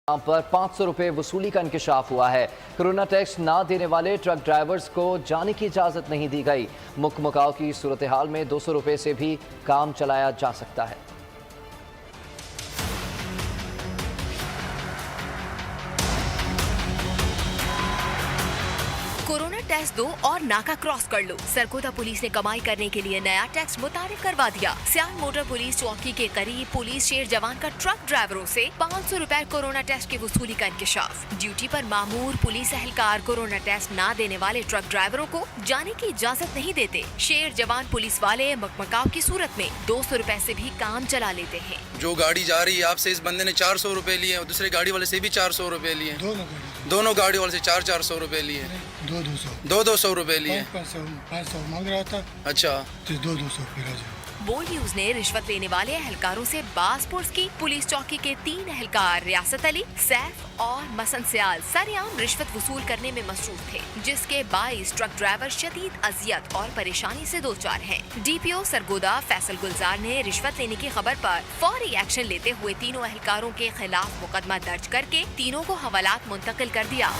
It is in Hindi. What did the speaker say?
पर 500 रुपए वसूली का इंकशाफ हुआ है। कोरोना टेस्ट ना देने वाले ट्रक ड्राइवर्स को जाने की इजाजत नहीं दी गई। मुकमकाओ की सूरत हाल में 200 रुपए से भी काम चलाया जा सकता है। कोरोना टेस्ट दो और नाका क्रॉस कर लो। सरगोदा पुलिस ने कमाई करने के लिए नया टैक्स मुतारिफ करवा दिया। सियाल मोटर पुलिस चौकी के करीब पुलिस शेर जवान का ट्रक ड्राइवरों से 500 रुपए कोरोना टेस्ट की वसूली का इंकशाफ। ड्यूटी पर मामूर पुलिस एहलकार कोरोना टेस्ट ना देने वाले ट्रक ड्राइवरों को जाने की इजाजत नहीं देते। शेर जवान पुलिस वाले मकमकाव की सूरत में 200 रुपए से भी काम चला लेते हैं। जो गाड़ी जा रही है आपसे, इस बंदे ने 400 रुपए लिए और दूसरे गाड़ी वाले से भी 400 रुपए लिए। दोनों गाड़ी वाले से 400 रुपए लिए। 200 रुपए लिए। 500 मांग रहा था। अच्छा, तो 200 रुपये। बोल न्यूज ने रिश्वत लेने वाले एहलकारों से बासपुर की पुलिस चौकी के 3 एहलकार रियासत अली, सैफ और मसन सियाल सरेआम रिश्वत वसूल करने में मसरूफ थे, जिसके 22 ट्रक ड्राइवर शदीद अजियत और परेशानी से दो चार हैं। डीपीओ सरगोदा फैसल गुलजार ने रिश्वत लेने की खबर पर फौरी एक्शन लेते हुए तीनों एहलकारों के खिलाफ मुकदमा दर्ज करके तीनों को हवालात मुंतकिल कर दिया।